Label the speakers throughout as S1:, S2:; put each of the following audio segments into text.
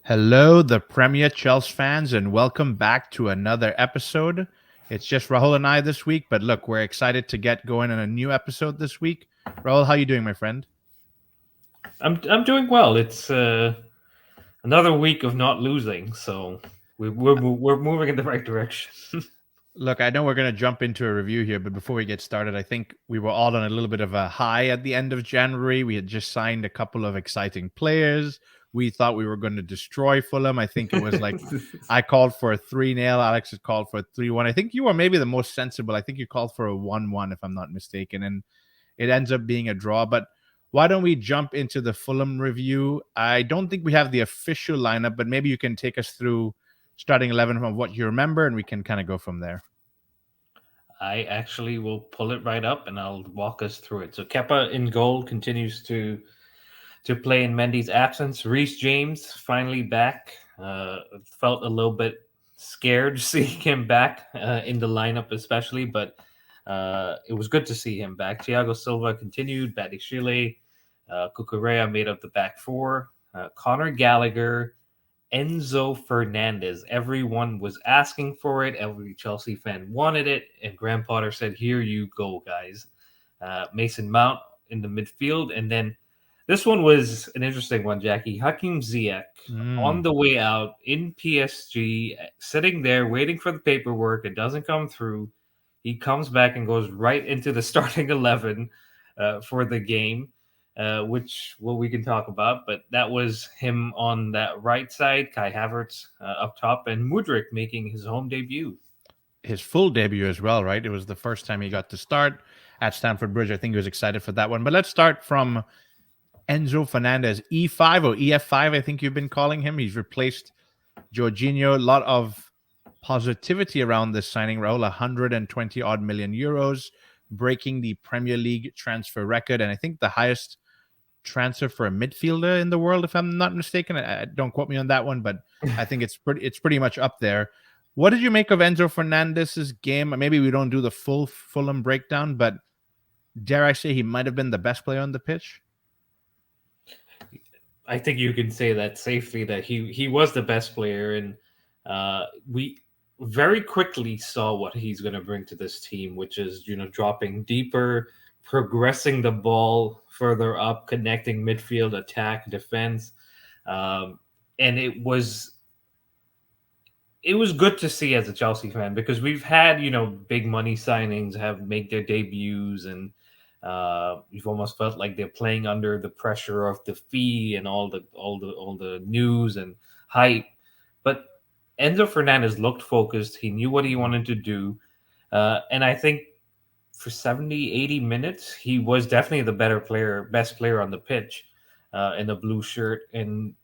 S1: Hello, the Premier Chelsea fans, and welcome back to another episode. It's just Rahul and I this week, but look, we're excited to get going on a new episode this week. Rahul, how you doing, my friend?
S2: I'm doing well. It's another week of not losing, so we're moving in the right direction.
S1: Look, I know we're going to jump into a review here, but before we get started, I think we were all on a little bit of a high at the end of January. We had just signed a couple of exciting players. We thought we were going to destroy Fulham. I think it was like I called for a 3-0. Alex had called for a 3-1. I think you were maybe the most sensible. I think you called for a 1-1, if I'm not mistaken. And it ends up being a draw. But why don't we jump into the Fulham review? I don't think we have the official lineup, but maybe you can take us through starting 11 from what you remember, and we can kind of go from there.
S2: I actually will pull it right up and I'll walk us through it. So Kepa in goal continues to play in Mendy's absence. Reece James finally back. Felt a little bit scared seeing him back in the lineup, especially, but it was good to see him back. Thiago Silva continued. Badiashile, Cucurella made up the back four. Conor Gallagher, Enzo Fernandez. Everyone was asking for it. Every Chelsea fan wanted it. And Graham Potter said, here you go, guys. Mason Mount in the midfield. And then this one was an interesting one, Jackie. Hakim Ziyech on the way out in PSG, sitting there waiting for the paperwork. It doesn't come through. He comes back and goes right into the starting 11 for the game. Which we can talk about, but that was him on that right side, Kai Havertz up top, and Mudryk making his home debut.
S1: His full debut as well, right? It was the first time he got to start at Stamford Bridge. I think he was excited for that one. But let's start from Enzo Fernandez, E5 or EF5, I think you've been calling him. He's replaced Jorginho. A lot of positivity around this signing, Raul. 120 odd million euros, breaking the Premier League transfer record, and I think the highest transfer for a midfielder in the world, if I'm not mistaken. Don't quote me on that one, but I think it's pretty much up there. What did you make of Enzo Fernandez's game? Maybe we don't do the full Fulham breakdown, but dare I say he might have been the best player on the pitch?
S2: I think you can say that safely, that he was the best player, and we very quickly saw what he's going to bring to this team, which is dropping deeper, progressing the ball further up, connecting midfield, attack, defense, and it was good to see as a Chelsea fan, because we've had big money signings have made their debuts, and you've almost felt like they're playing under the pressure of the fee and all the news and hype. But Enzo Fernandez looked focused. He knew what he wanted to do, and I think for 70, 80 minutes, he was definitely the best player on the pitch in the blue shirt. And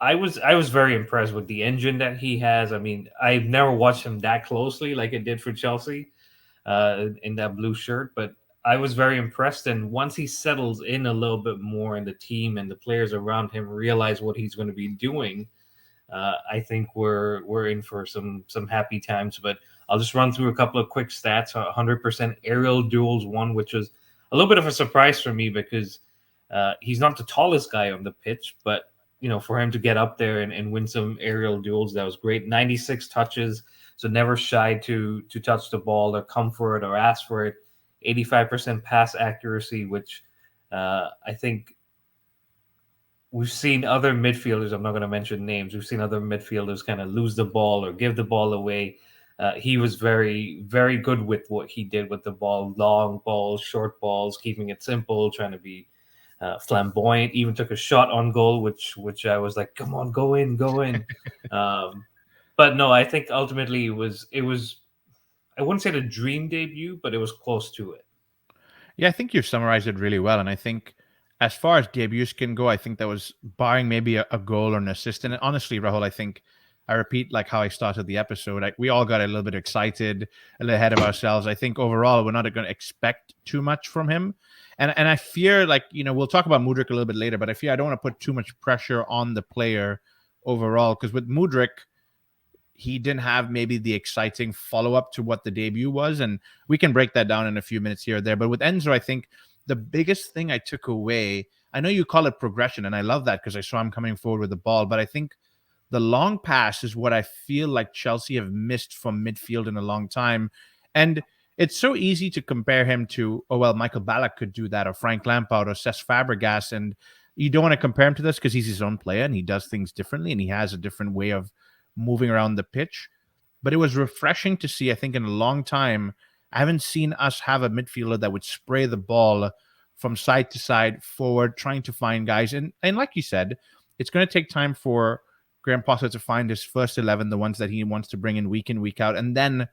S2: I was very impressed with the engine that he has. I mean, I've never watched him that closely like it did for Chelsea in that blue shirt, but I was very impressed. And once he settles in a little bit more, and the team and the players around him realize what he's going to be doing, I think we're in for some happy times. But I'll just run through a couple of quick stats. 100% aerial duels won, which was a little bit of a surprise for me, because he's not the tallest guy on the pitch, but for him to get up there and win some aerial duels, that was great. 96 touches, so never shy to touch the ball or come for it or ask for it. 85% pass accuracy, which I think we've seen other midfielders, I'm not going to mention names, we've seen other midfielders kind of lose the ball or give the ball away. He was very, very good with what he did with the ball. Long balls, short balls, keeping it simple, trying to be flamboyant. Even took a shot on goal, which I was like, come on, go in. But no, I think ultimately it was I wouldn't say the dream debut, but it was close to it.
S1: Yeah, I think you've summarized it really well. And I think as far as debuts can go, I think that was barring maybe a goal or an assist. And honestly, Rahul, I think I repeat like how I started the episode. We all got a little bit excited, a little ahead of ourselves. I think overall we're not going to expect too much from him. And I fear, like, we'll talk about Mudryk a little bit later, but I fear I don't want to put too much pressure on the player overall, because with Mudryk, he didn't have maybe the exciting follow-up to what the debut was. And we can break that down in a few minutes here or there. But with Enzo, I think the biggest thing I took away, I know you call it progression, and I love that because I saw him coming forward with the ball, but I think the long pass is what I feel like Chelsea have missed from midfield in a long time. And it's so easy to compare him to, oh, well, Michael Ballack could do that, or Frank Lampard, or Cesc Fabregas. And you don't want to compare him to this because he's his own player and he does things differently and he has a different way of moving around the pitch. But it was refreshing to see, I think, in a long time, I haven't seen us have a midfielder that would spray the ball from side to side, forward, trying to find guys. And like you said, it's going to take time for Graham Potter to find his first 11, the ones that he wants to bring in, week out. And then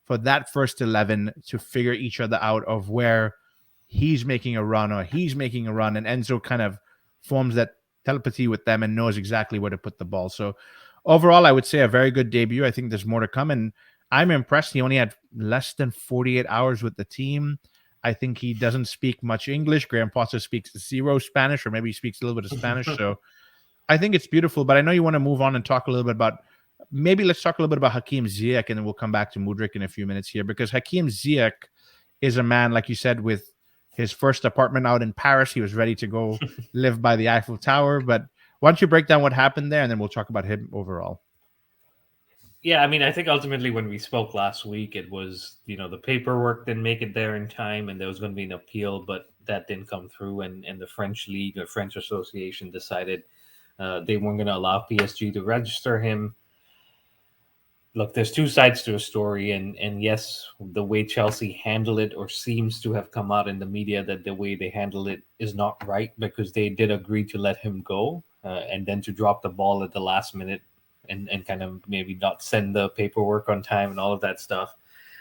S1: for that first 11 to figure each other out of where he's making a run or he's making a run. And Enzo kind of forms that telepathy with them and knows exactly where to put the ball. So overall, I would say a very good debut. I think there's more to come. And I'm impressed. He only had less than 48 hours with the team. I think he doesn't speak much English. Graham Potter speaks zero Spanish, or maybe he speaks a little bit of Spanish. So I think it's beautiful. But I know you want to move on and talk a little bit about, maybe let's talk a little bit about Hakeem Ziyech, and then we'll come back to Mudryk in a few minutes here, because Hakeem Ziyech is a man, like you said, with his first apartment out in Paris. He was ready to go live by the Eiffel Tower. But why don't you break down what happened there, and then we'll talk about him overall.
S2: Yeah, I mean, I think ultimately when we spoke last week, it was, the paperwork didn't make it there in time and there was going to be an appeal, but that didn't come through. And the French League or French Association decided they weren't going to allow PSG to register him. Look, there's two sides to a story. And yes, the way Chelsea handled it, or seems to have come out in the media that the way they handled it is not right, because they did agree to let him go and then to drop the ball at the last minute. And kind of maybe not send the paperwork on time and all of that stuff,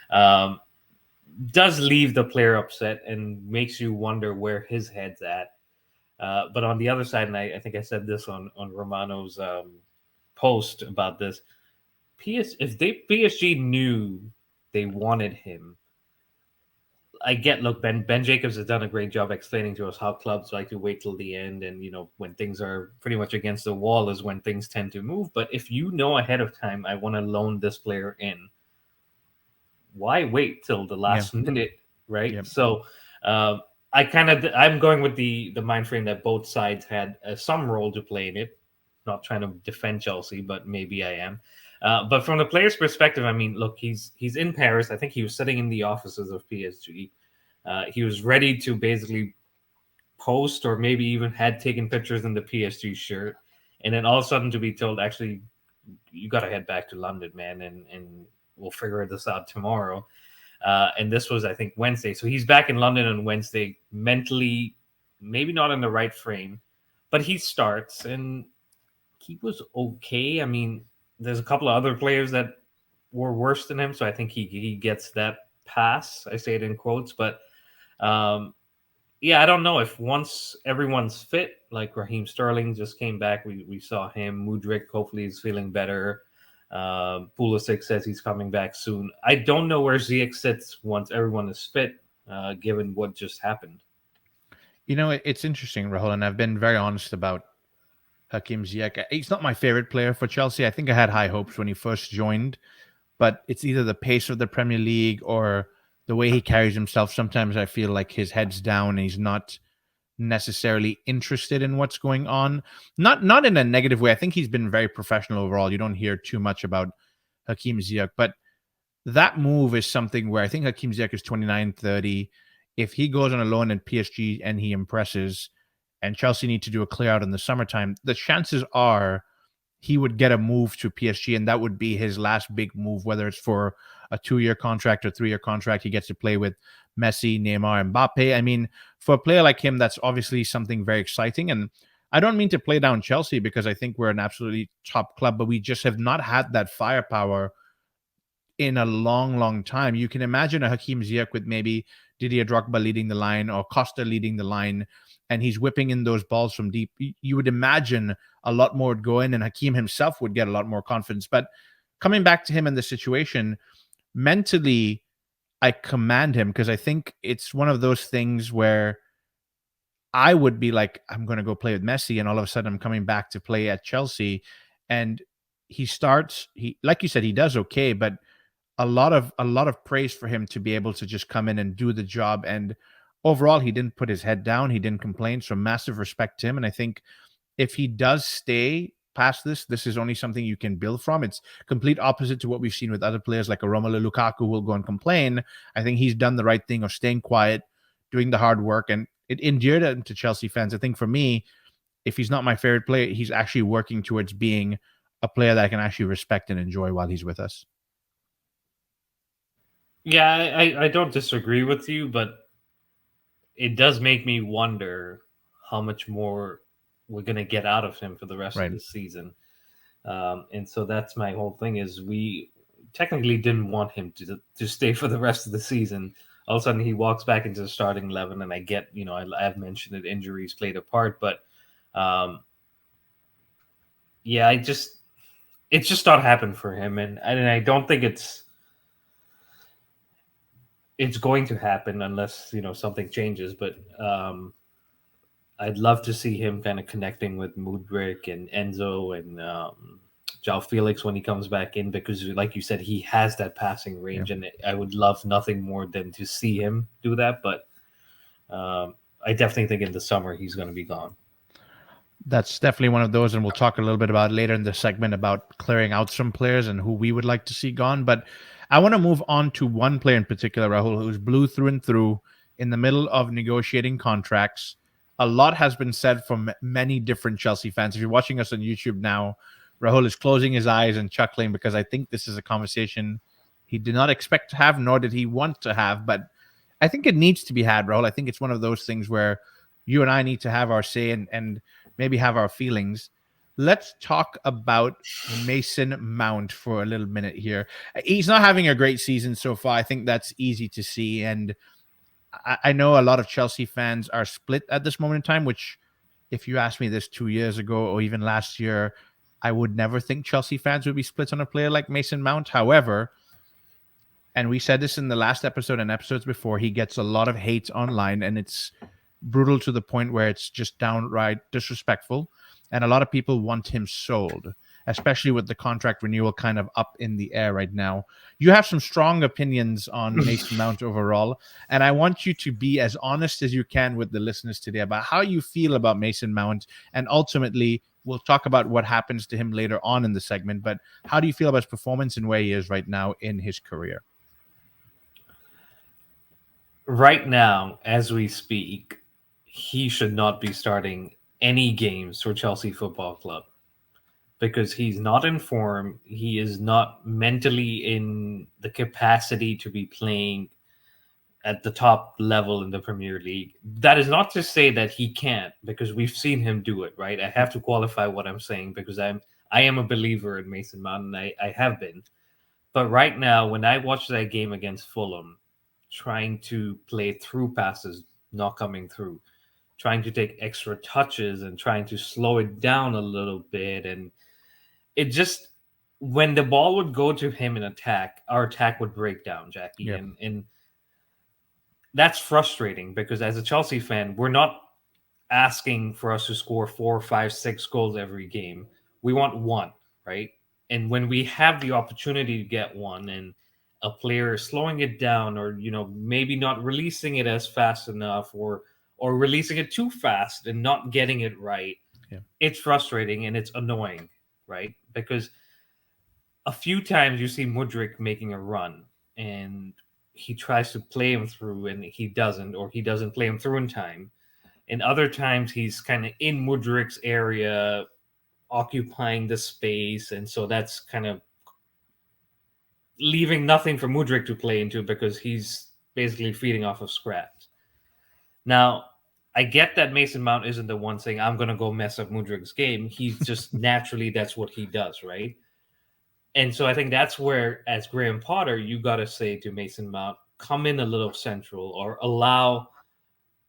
S2: does leave the player upset and makes you wonder where his head's at. But on the other side, and I think I said this on Romano's post about this, if PSG knew they wanted him, look, Ben Jacobs has done a great job explaining to us how clubs like to wait till the end. And, when things are pretty much against the wall is when things tend to move. But if you know ahead of time, I want to loan this player in, why wait till the last minute, right? Yep. So I'm going with the mind frame that both sides had some role to play in it. Not trying to defend Chelsea, but maybe I am. But from the player's perspective, I mean, look, he's in Paris. I think he was sitting in the offices of PSG. He was ready to basically post, or maybe even had taken pictures in the PSG shirt. And then all of a sudden to be told, actually, you got to head back to London, man, and we'll figure this out tomorrow. And this was, I think, Wednesday. So he's back in London on Wednesday, mentally maybe not in the right frame, but he starts and he was okay. I mean, there's a couple of other players that were worse than him, so I think he gets that pass. I say it in quotes, but I don't know if once everyone's fit, like Raheem Sterling just came back, we saw him. Mudryk hopefully is feeling better. Pulisic says he's coming back soon. I don't know where Ziyech sits once everyone is fit, given what just happened.
S1: It's interesting, Rahul, and I've been very honest about Hakeem Ziyech. He's not my favorite player for Chelsea. I think I had high hopes when he first joined, but it's either the pace of the Premier League or the way he carries himself. Sometimes I feel like his head's down and he's not necessarily interested in what's going on. Not in a negative way. I think he's been very professional overall. You don't hear too much about Hakeem Ziyech, but that move is something where I think Hakeem Ziyech is 29, 30. If he goes on a loan in PSG and he impresses, and Chelsea need to do a clear out in the summertime, the chances are he would get a move to PSG, and that would be his last big move, whether it's for a 2-year contract or 3-year contract. He gets to play with Messi, Neymar, Mbappe. I mean, for a player like him, that's obviously something very exciting. And I don't mean to play down Chelsea, because I think we're an absolutely top club, but we just have not had that firepower in a long, long time. You can imagine a Hakeem Ziyech with maybe Didier Drogba leading the line or Costa leading the line, and he's whipping in those balls from deep. You would imagine a lot more would go in, and Hakeem himself would get a lot more confidence. But coming back to him in the situation, mentally, I commend him, because I think it's one of those things where I would be like, I'm going to go play with Messi, and all of a sudden I'm coming back to play at Chelsea. And he starts, like you said, he does okay, but a lot of praise for him to be able to just come in and do the job. And overall, he didn't put his head down. He didn't complain. So massive respect to him. And I think if he does stay, past this. This is only something you can build from. It's complete opposite to what we've seen with other players like a Romelu Lukaku who will go and complain. I think he's done the right thing of staying quiet, doing the hard work, and it endeared him to Chelsea fans. I think for me, if he's not my favorite player, he's actually working towards being a player that I can actually respect and enjoy while he's with us.
S2: Yeah, I don't disagree with you, but it does make me wonder how much more we're going to get out of him for the rest of
S1: Right.
S2: the season. And so that's my whole thing is we technically didn't want him to stay for the rest of the season. All of a sudden he walks back into the starting 11, and I get, I've mentioned that injuries played a part, but yeah, it's just not happened for him, and I don't think it's going to happen unless something changes. But I'd love to see him kind of connecting with Mudryk and Enzo and João Felix when he comes back in, because, like you said, he has that passing range, and I would love nothing more than to see him do that. But I definitely think in the summer he's going to be gone.
S1: That's definitely one of those, and we'll talk a little bit about later in the segment about clearing out some players and who we would like to see gone. But I want to move on to one player in particular, Rahul, who's blue through and through in the middle of negotiating contracts. A lot has been said from many different Chelsea fans. If you're watching us on YouTube now, Rahul is closing his eyes and chuckling because I think this is a conversation he did not expect to have, nor did he want to have. But I think it needs to be had, Rahul. I think it's one of those things where you and I need to have our say and maybe have our feelings. Let's talk about Mason Mount for a little minute here. He's not having a great season so far. I think that's easy to see. And I know a lot of Chelsea fans are split at this moment in time, which if you asked me this 2 years ago or even last year, I would never think Chelsea fans would be split on a player like Mason Mount. However, and we said this in the last episode and episodes before, he gets a lot of hate online, and it's brutal to the point where it's just downright disrespectful. And a lot of people want him sold, especially with the contract renewal kind of up in the air right now. You have some strong opinions on Mason Mount overall, and I want you to be as honest as you can with the listeners today about how you feel about Mason Mount. And ultimately, we'll talk about what happens to him later on in the segment, but how do you feel about his performance and where he is right now in his career?
S2: Right now, as we speak, he should not be starting any games for Chelsea Football Club because he's not in form. He is not mentally in the capacity to be playing at the top level in the Premier League. That is not to say that he can't, because we've seen him do it, right? I have to qualify what I'm saying because I am a believer in Mason Mount, and I have been. But right now, when I watched that game against Fulham, trying to play through passes, not coming through, trying to take extra touches and trying to slow it down a little bit. And it just, when the ball would go to him in attack, our attack would break down, Jackie.
S1: Yep.
S2: And that's frustrating because as a Chelsea fan, we're not asking for us to score 4, 5, 6 goals every game. We want one, right? And when we have the opportunity to get one and a player is slowing it down, or maybe not releasing it as fast enough, or releasing it too fast and not getting it right, it's frustrating and it's annoying, right? Because a few times you see Mudryk making a run and he tries to play him through and he doesn't, or he doesn't play him through in time. And other times he's kind of in Mudryk's area, occupying the space, and so that's kind of leaving nothing for Mudryk to play into because he's basically feeding off of scraps. Now, I get that Mason Mount isn't the one saying, I'm going to go mess up Mudryk's game. He's just naturally, that's what he does, right? And so I think that's where, as Graham Potter, you got to say to Mason Mount, come in a little central, or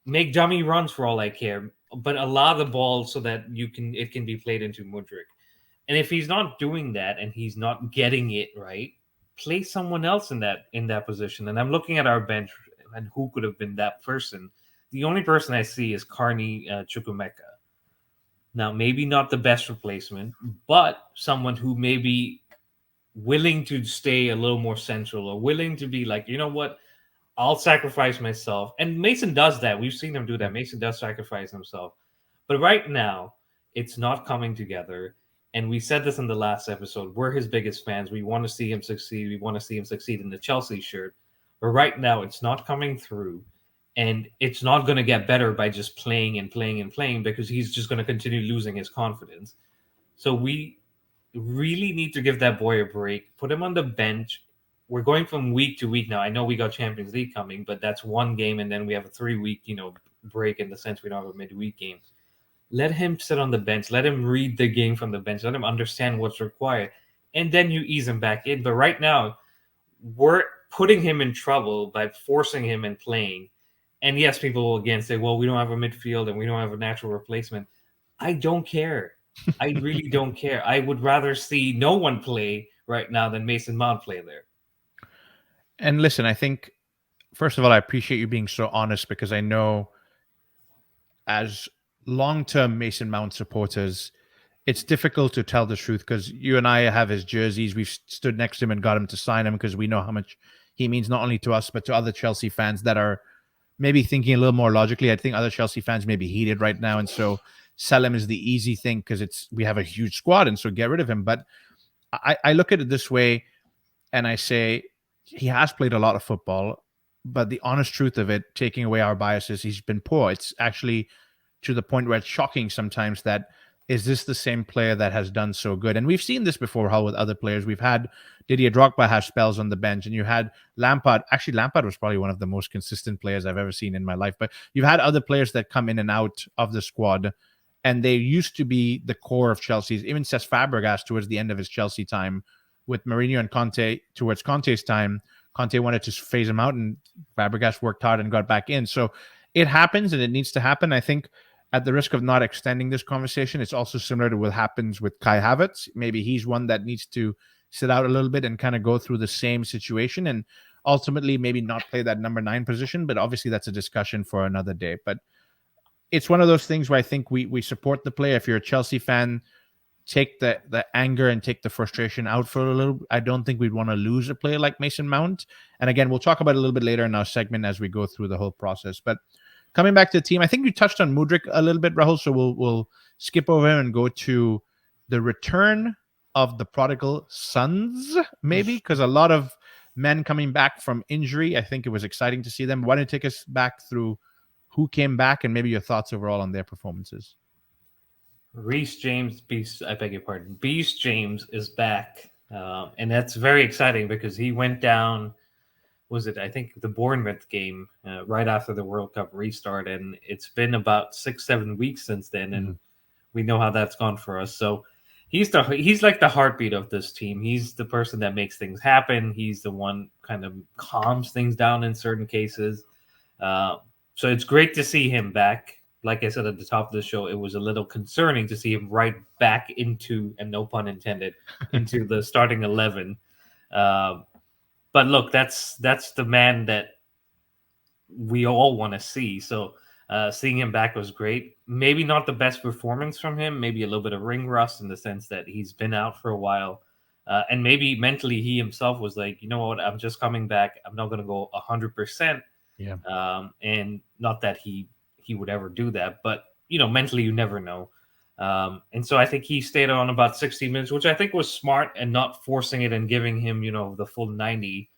S2: make dummy runs for all I care, but allow the ball so that it can be played into Mudryk. And if he's not doing that and he's not getting it right, play someone else in that position. And I'm looking at our bench and who could have been that person. The only person I see is Carney Chukwuemeka. Now, maybe not the best replacement, but someone who may be willing to stay a little more central, or willing to be like, you know what, I'll sacrifice myself. And Mason does that. We've seen him do that. Mason does sacrifice himself. But right now, it's not coming together. And we said this in the last episode. We're his biggest fans. We want to see him succeed. We want to see him succeed in the Chelsea shirt. But right now, it's not coming through. And it's not going to get better by just playing and playing and playing, because he's just going to continue losing his confidence. So we really need to give that boy a break. Put him on the bench. We're going from week to week now. I know we got Champions League coming, but that's one game, and then we have a 3 week, break, in the sense we don't have a midweek game. Let him sit on the bench. Let him read the game from the bench. Let him understand what's required, and then you ease him back in. But right now, we're putting him in trouble by forcing him and playing. And yes, people will again say, "Well, we don't have a midfield and we don't have a natural replacement." I don't care. I really don't care. I would rather see no one play right now than Mason Mount play there.
S1: And listen, I think, first of all, I appreciate you being so honest, because I know as long-term Mason Mount supporters, it's difficult to tell the truth, because you and I have his jerseys. We've stood next to him and got him to sign him, because we know how much he means not only to us, but to other Chelsea fans that are maybe thinking a little more logically. I think other Chelsea fans may be heated right now, and so sell him is the easy thing because we have a huge squad, and so get rid of him. But I look at it this way, and I say he has played a lot of football, but the honest truth of it, taking away our biases, he's been poor. It's actually to the point where it's shocking sometimes that, is this the same player that has done so good? And we've seen this before, how with other players. We've had Didier Drogba have spells on the bench, and you had Lampard. Actually, Lampard was probably one of the most consistent players I've ever seen in my life. But you've had other players that come in and out of the squad, and they used to be the core of Chelsea's. Even Cesc Fabregas, towards the end of his Chelsea time, with Mourinho and Conte, towards Conte's time, Conte wanted to phase him out, and Fabregas worked hard and got back in. So it happens, and it needs to happen. I think, at the risk of not extending this conversation, it's also similar to what happens with Kai Havertz. Maybe he's one that needs to sit out a little bit and kind of go through the same situation, and ultimately maybe not play that number 9 position. But obviously that's a discussion for another day. But it's one of those things where I think we support the player. If you're a Chelsea fan, take the anger and take the frustration out for a little. I don't think we'd want to lose a player like Mason Mount. And again, we'll talk about it a little bit later in our segment as we go through the whole process. But coming back to the team, I think you touched on Mudryk a little bit, Rahul, so we'll skip over him and go to the return of the prodigal sons, maybe, because a lot of men coming back from injury. I think it was exciting to see them. Why don't you take us back through who came back and maybe your thoughts overall on their performances?
S2: Reece James, I beg your pardon, Beast James is back. And that's very exciting because he went down, was it, I think, the Bournemouth game right after the World Cup restart. And it's been about 6-7 weeks since then. And we know how that's gone for us. So he's like the heartbeat of this team. He's the person that makes things happen. He's the one kind of calms things down in certain cases. So it's great to see him back. Like I said at the top of the show, it was a little concerning to see him right back into, and no pun intended, into the starting 11. But look, that's the man that we all want to see. So seeing him back was great. Maybe not the best performance from him. Maybe a little bit of ring rust in the sense that he's been out for a while. And maybe mentally he himself was like, you know what, I'm just coming back. I'm not going to go 100%.
S1: Yeah.
S2: And not that he would ever do that, but mentally you never know. And so I think he stayed on about 60 minutes, which I think was smart, and not forcing it and giving him, the full 90.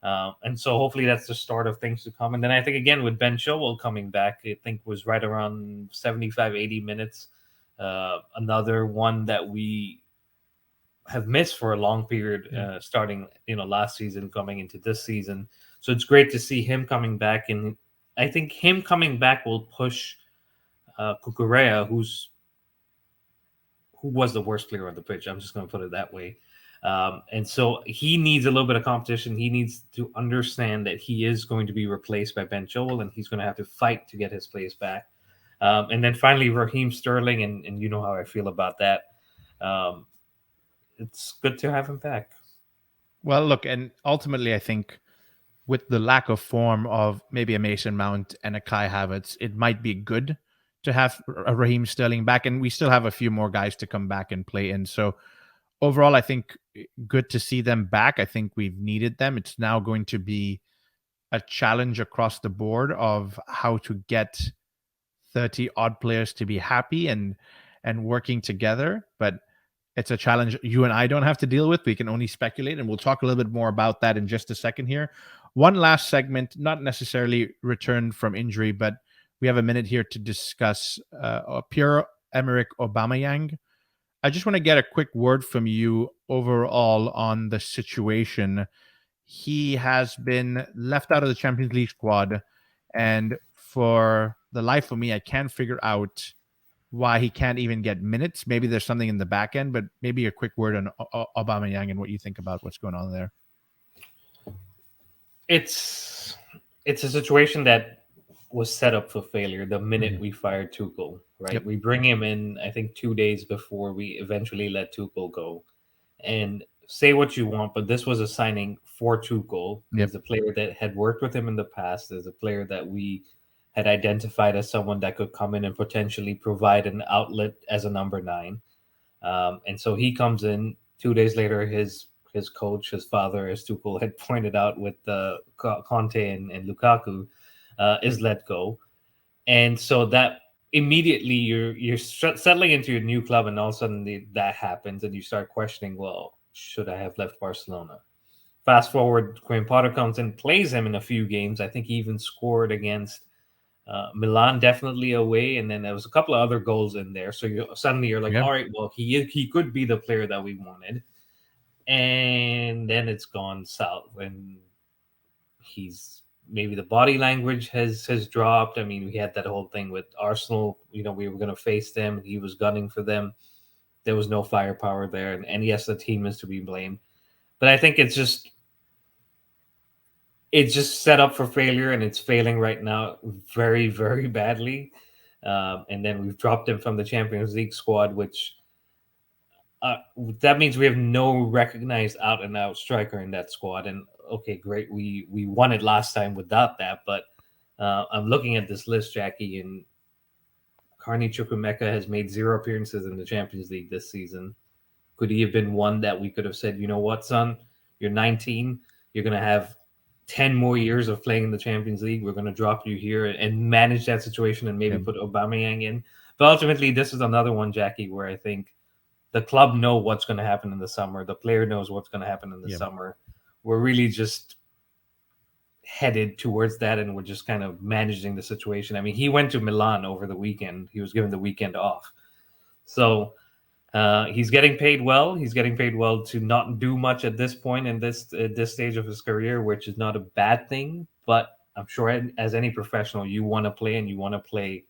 S2: And so hopefully that's the start of things to come. And then I think again with Ben Chilwell coming back, I think was right around 75, 80 minutes. Another one that we have missed for a long period, starting, last season, coming into this season. So it's great to see him coming back. And I think him coming back will push Cucurella, who was the worst player on the pitch. I'm just going to put it that way. And so he needs a little bit of competition. He needs to understand that he is going to be replaced by Ben Chilwell, and he's going to have to fight to get his place back. And then finally, Raheem Sterling, and you know how I feel about that. It's good to have him back.
S1: Well, look, and ultimately, I think with the lack of form of maybe a Mason Mount and a Kai Havertz, it might be good to have a Raheem Sterling back, and we still have a few more guys to come back and play in. So overall, I think good to see them back. I think we've needed them. It's now going to be a challenge across the board of how to get 30 odd players to be happy and working together. But it's a challenge you and I don't have to deal with. We can only speculate, and we'll talk a little bit more about that in just a second here. One last segment, not necessarily returned from injury, but we have a minute here to discuss Pierre-Emerick Aubameyang. I just want to get a quick word from you overall on the situation. He has been left out of the Champions League squad, and for the life of me, I can't figure out why he can't even get minutes. Maybe there's something in the back end, but maybe a quick word on Aubameyang and what you think about what's going on there.
S2: It's a situation that was set up for failure the minute we fired Tuchel, right?
S1: Yep.
S2: We bring him in, I think, 2 days before we eventually let Tuchel go. And say what you want, but this was a signing for Tuchel.
S1: Yep.
S2: He's a player that had worked with him in the past. There's a player that we had identified as someone that could come in and potentially provide an outlet as a number 9. And so he comes in 2 days later. His coach, his father, as Tuchel had pointed out with Conte and Lukaku, is let go. And so that immediately you're settling into your new club, and all of a sudden that happens, and you start questioning, well, should I have left Barcelona? Fast forward, Graham Potter comes in, plays him in a few games. I think he even scored against Milan, definitely away, and then there was a couple of other goals in there. So suddenly you're like, all right, well, he could be the player that we wanted. And then it's gone south, and he's maybe the body language has dropped. I mean, we had that whole thing with Arsenal. We were going to face them. He was gunning for them. There was no firepower there, and yes, the team is to be blamed. But I think it's just set up for failure, and it's failing right now very, very badly. And then we've dropped him from the Champions League squad, which that means we have no recognized out-and-out striker in that squad. And okay, great, we won it last time without that. But I'm looking at this list, Jackie, and Carney Chukwuemeka has made 0 appearances in the Champions League this season. Could he have been one that we could have said, you know what, son, you're 19, you're going to have 10 more years of playing in the Champions League. We're going to drop you here and manage that situation and maybe put Aubameyang in. But ultimately, this is another one, Jackie, where I think the club know what's going to happen in the summer. The player knows what's going to happen in the summer. We're really just headed towards that, and we're just kind of managing the situation. I mean, he went to Milan over the weekend. He was given the weekend off. So he's getting paid well. He's getting paid well to not do much at this point in this stage of his career, which is not a bad thing. But I'm sure as any professional, you want to play, and you want to play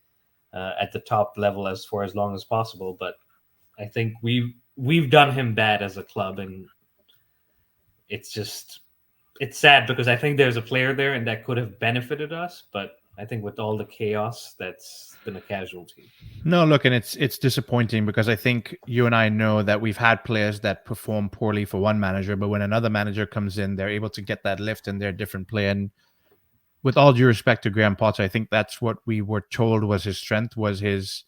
S2: at the top level for as long as possible. But I think we've done him bad as a club, and it's sad because I think there's a player there and that could have benefited us, but I think with all the chaos, that's been a casualty.
S1: No, look, and it's disappointing because I think you and I know that we've had players that perform poorly for one manager, but when another manager comes in, they're able to get that lift and they're a different player. And with all due respect to Graham Potter, I think that's what we were told was his strength, was his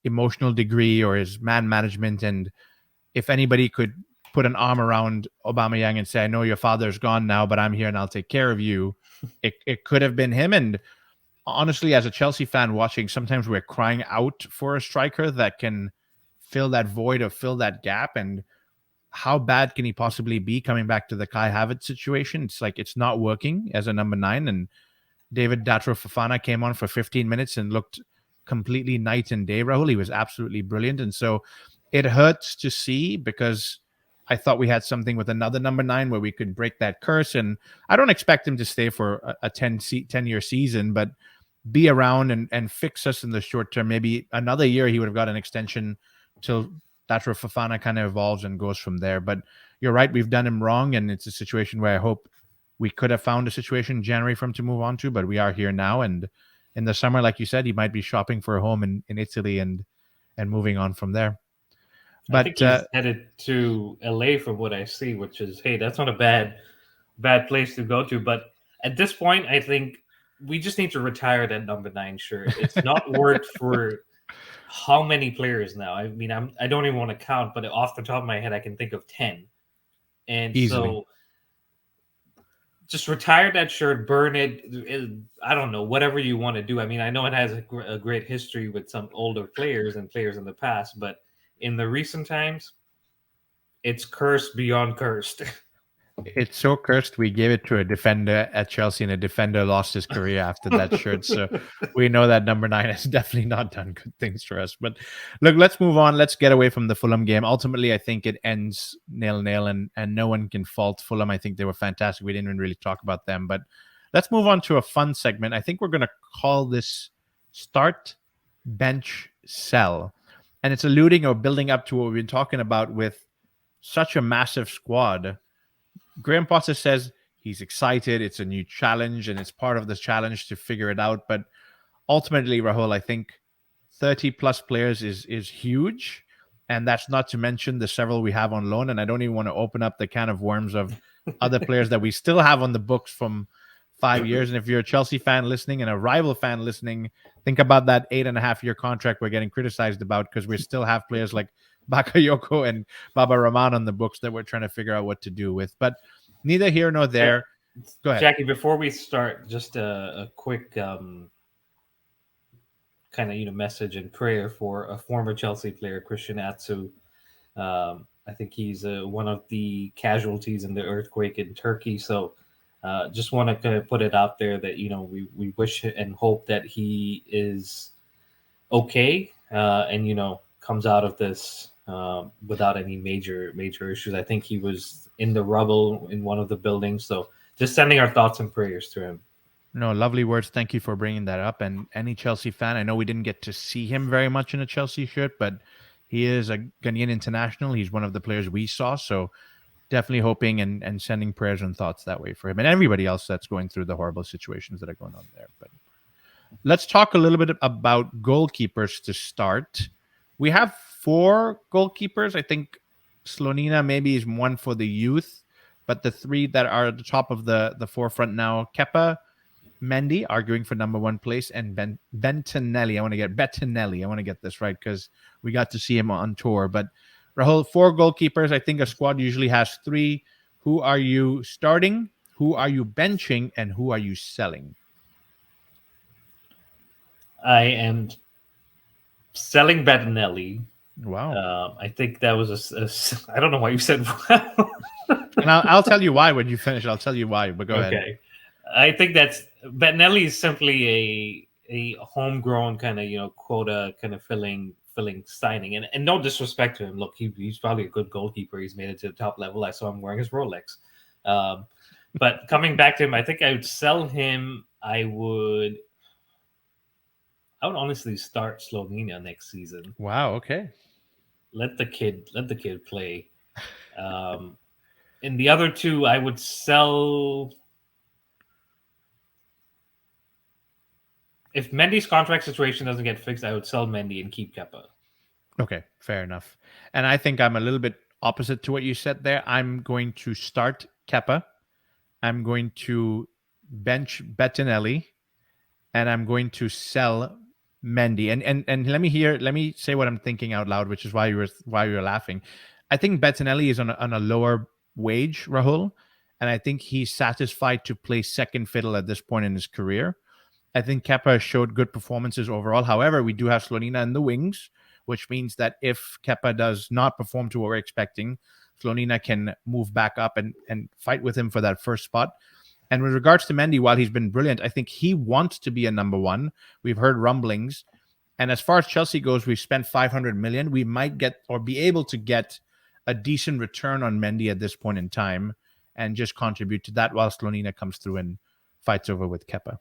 S1: emotional degree or his man management. And if anybody could put an arm around Aubameyang and say, I know your father's gone now, but I'm here and I'll take care of you, it could have been him. And honestly, as a Chelsea fan watching, sometimes we're crying out for a striker that can fill that void or fill that gap. And how bad can he possibly be coming back to the Kai Havertz situation? It's like it's not working as a number 9. And David Datro Fofana came on for 15 minutes and looked completely night and day, Rahul. He was absolutely brilliant. And so it hurts to see because I thought we had something with another number 9 where we could break that curse. And I don't expect him to stay for a 10-year season, but be around and fix us in the short term. Maybe another year he would have got an extension till Datro Fofana kind of evolves and goes from there. But you're right, we've done him wrong, and it's a situation where I hope we could have found a situation in January for him to move on to, but we are here now. And in the summer, like you said, he might be shopping for a home in Italy and moving on from there. But
S2: I think he's headed to LA from what I see, which is, hey, that's not a bad place to go to. But at this point, I think we just need to retire that number 9 shirt. It's not worked for how many players now? I mean, I don't even want to count, but off the top of my head, I can think of 10. And
S1: easily.
S2: So just retire that shirt, burn it. I don't know, whatever you want to do. I mean, I know it has a great history with some older players and players in the past, but in the recent times, it's cursed beyond cursed.
S1: It's so cursed. We gave it to a defender at Chelsea, and a defender lost his career after that shirt. So we know that number 9 has definitely not done good things for us. But look, let's move on. Let's get away from the Fulham game. Ultimately, I think it ends 0-0, and no one can fault Fulham. I think they were fantastic. We didn't even really talk about them. But let's move on to a fun segment. I think we're going to call this Start, Bench, Sell. And it's alluding or building up to what we've been talking about with such a massive squad. Graham Potter says he's excited. It's a new challenge, and it's part of the challenge to figure it out. But ultimately, Rahul, I think 30 plus players is huge. And that's not to mention the several we have on loan. And I don't even want to open up the can of worms of other players that we still have on the books from 5 years. And if you're a Chelsea fan listening and a rival fan listening, think about that 8.5 year contract we're getting criticized about, because we still have players like Bakayoko and Baba Rahman on the books that we're trying to figure out what to do with. But neither here nor there. Go ahead.
S2: Jackie, before we start, just a quick kind of message and prayer for a former Chelsea player, Christian Atsu. I think he's one of the casualties in the earthquake in Turkey. So just want to kind of put it out there that we wish and hope that he is okay, and comes out of this without any major issues. I think he was in the rubble in one of the buildings. So just sending our thoughts and prayers to him.
S1: No, lovely words. Thank you for bringing that up. And any Chelsea fan, I know we didn't get to see him very much in a Chelsea shirt, but he is a Ghanaian international. He's one of the players we saw. So definitely hoping and sending prayers and thoughts that way for him and everybody else that's going through the horrible situations that are going on there. But let's talk a little bit about goalkeepers to start. We have 4 goalkeepers. I think Slonina maybe is one for the youth, but the 3 that are at the top of the forefront now, Kepa, Mendy arguing for number 1 place, and Bettinelli. I want to get this right because we got to see him on tour. But Rahul, 4 goalkeepers. I think a squad usually has 3. Who are you starting? Who are you benching? And who are you selling?
S2: I am selling Bettinelli.
S1: Wow.
S2: I think that was I don't know why you said wow.
S1: And I'll tell you why when you finish. I'll tell you why, but go ahead.
S2: Okay. I think that's Bettinelli is simply a homegrown kind of quota kind of filling signing, and no disrespect to him. Look, he's probably a good goalkeeper. He's made it to the top level. I saw him wearing his Rolex. But coming back to him, I think I would sell him. I would honestly start Slovenia next season.
S1: Wow. Okay.
S2: Let the kid play. And the other 2, I would sell. If Mendy's contract situation doesn't get fixed, I would sell Mendy and keep Kepa.
S1: Okay, fair enough. And I think I'm a little bit opposite to what you said there. I'm going to start Kepa. I'm going to bench Bettinelli, and I'm going to sell Mendy. And let me say what I'm thinking out loud, which is why you were laughing. I think Bettinelli is on a lower wage, Rahul, and I think he's satisfied to play second fiddle at this point in his career. I think Kepa showed good performances overall. However, we do have Slonina in the wings, which means that if Kepa does not perform to what we're expecting, Slonina can move back up and fight with him for that first spot. And with regards to Mendy, while he's been brilliant, I think he wants to be a number 1. We've heard rumblings. And as far as Chelsea goes, we've spent 500 million. We might get or be able to get a decent return on Mendy at this point in time and just contribute to that while Slonina comes through and fights over with Kepa.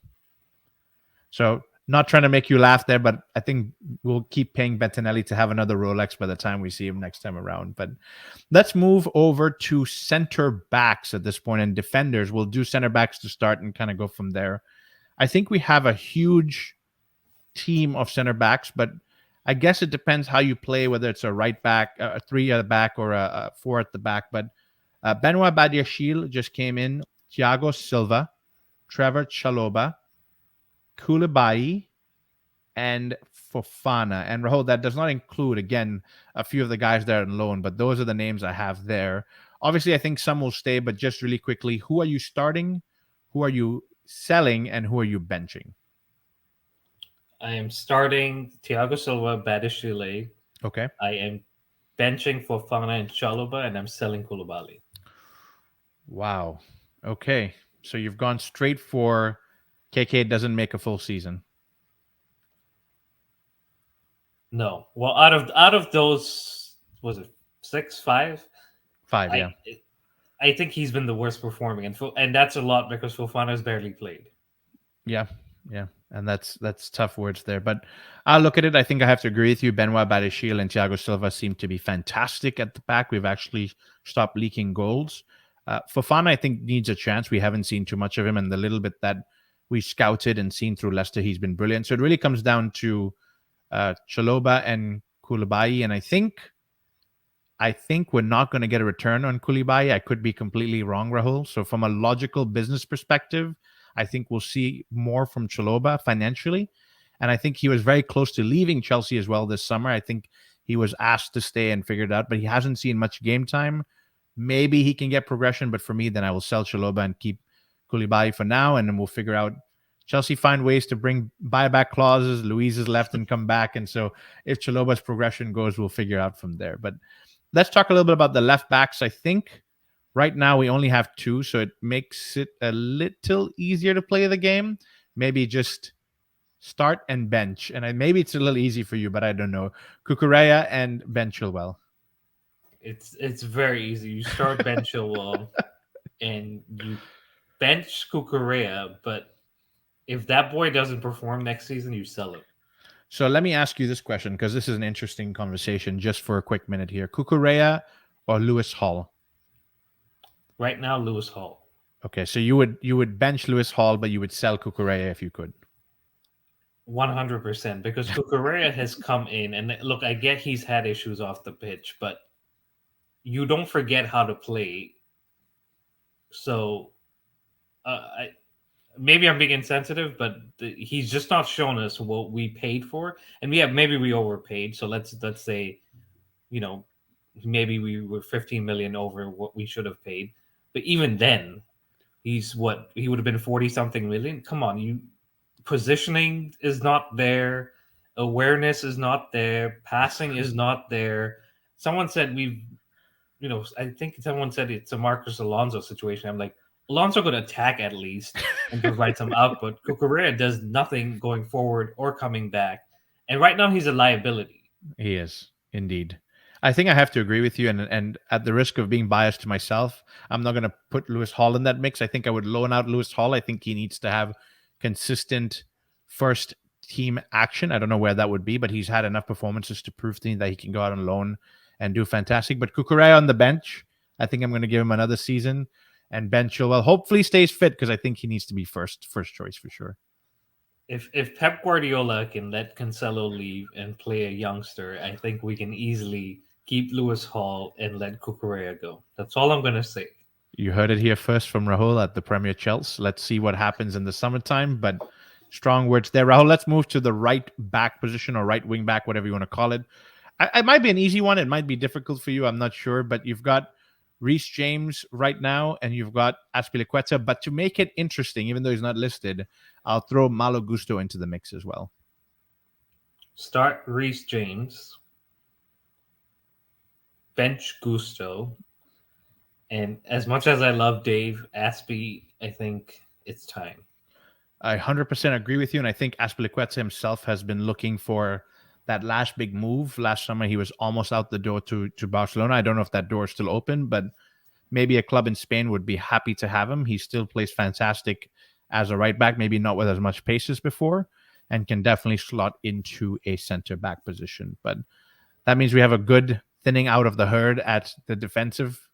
S1: So not trying to make you laugh there, but I think we'll keep paying Bettinelli to have another Rolex by the time we see him next time around. But let's move over to center backs at this point, and defenders. We'll do center backs to start and kind of go from there. I think we have a huge team of center backs, but I guess it depends how you play, whether it's a right back, a 3 at the back, or a 4 at the back. But Benoit Badiashile just came in, Thiago Silva, Trevor Chalobah, Koulibaly, and Fofana. And Rahul, that does not include, again, a few of the guys that are on loan, but those are the names I have there. Obviously, I think some will stay, but just really quickly, who are you starting? Who are you selling? And who are you benching?
S2: I am starting Thiago Silva, Badiashile.
S1: Okay.
S2: I am benching Fofana and Chalobah, and I'm selling Koulibaly.
S1: Wow. Okay. So you've gone straight for KK doesn't make a full season.
S2: No, well, out of those, was it 6, 5?
S1: 5,
S2: I
S1: yeah.
S2: I think he's been the worst performing, and that's a lot because Fofana's barely played.
S1: Yeah. Yeah. And that's tough words there. But I'll look at it. I think I have to agree with you. Benoit Badiashile and Thiago Silva seem to be fantastic at the back. We've actually stopped leaking goals. Fofana, I think, needs a chance. We haven't seen too much of him, and the little bit that we scouted and seen through Leicester, he's been brilliant. So it really comes down to Chaloba and Koulibaly, and I think we're not going to get a return on Koulibaly. I could be completely wrong, Rahul. So from a logical business perspective, I think we'll see more from Chaloba financially. And I think he was very close to leaving Chelsea as well this summer. I think he was asked to stay and figure it out, but he hasn't seen much game time. Maybe he can get progression, but for me, then I will sell Chaloba and keep Koulibaly for now, and then we'll figure out. Chelsea find ways to bring buyback clauses. Luiz is left and come back, and so if Chaloba's progression goes, we'll figure out from there. But let's talk a little bit about the left backs. I think right now we only have two, so it makes it a little easier to play the game. Maybe just start and bench. And maybe it's a little easy for you, but I don't know. Cucurella and Ben Chilwell.
S2: It's very easy. You start Ben Chilwell and you bench Cucurella, but if that boy doesn't perform next season, you sell him.
S1: So let me ask you this question, because this is an interesting conversation just for a quick minute here. Cucurella or Lewis Hall?
S2: Right now, Lewis Hall.
S1: Okay, so you would bench Lewis Hall, but you would sell Cucurella if you could.
S2: 100%, because Cucurella has come in, and look, I get he's had issues off the pitch, but you don't forget how to play. So, I maybe I'm being insensitive, but he's just not shown us what we paid for, and maybe we overpaid. So let's say, you know, maybe we were 15 million over what we should have paid, but even then, he would have been 40 something million. Come on, you positioning is not there, awareness is not there, passing is not there. Someone said I think someone said it's a Marcus Alonso situation. I'm like, Alonso could attack at least and provide some output. Cucurella does nothing going forward or coming back, and right now he's a liability.
S1: He is indeed. I think I have to agree with you, and at the risk of being biased to myself, I'm not going to put Lewis Hall in that mix. I think I would loan out Lewis Hall. I think he needs to have consistent first team action. I don't know where that would be, but he's had enough performances to prove to me that he can go out on loan and do fantastic. But Cucurella on the bench, I think I'm going to give him another season, and Ben Chilwell hopefully stays fit, because I think he needs to be first choice for sure.
S2: If Pep Guardiola can let Cancelo leave and play a youngster, I think we can easily keep Lewis Hall and let Cucurella go. That's all I'm gonna say.
S1: You heard it here first from Rahul at the Premier Chelsea. Let's see what happens in the summertime, but strong words there. Rahul, let's move to the right back position, or right wing back, whatever you want to call it. It might be an easy one. It might be difficult for you. I'm not sure, but you've got Reece James right now, and you've got Azpilicueta. But to make it interesting, even though he's not listed, I'll throw Malo Gusto into the mix as well.
S2: Start Reece James, bench Gusto, and as much as I love Dave Aspie, I think it's time.
S1: I 100% agree with you, and I think Azpilicueta himself has been looking for that last big move. Last summer, he was almost out the door to Barcelona. I don't know if that door is still open, but maybe a club in Spain would be happy to have him. He still plays fantastic as a right back, maybe not with as much pace as before, and can definitely slot into a center back position. But that means we have a good thinning out of the herd at the defensive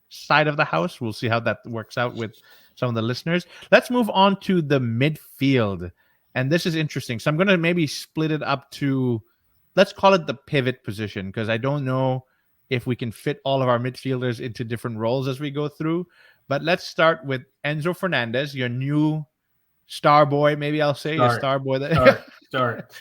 S1: side of the house. We'll see how that works out with some of the listeners. Let's move on to the midfield. And this is interesting. So I'm going to maybe split it up to, let's call it the pivot position, because I don't know if we can fit all of our midfielders into different roles as we go through. But let's start with Enzo Fernandez, your new star boy. Maybe I'll say your star boy.
S2: Start.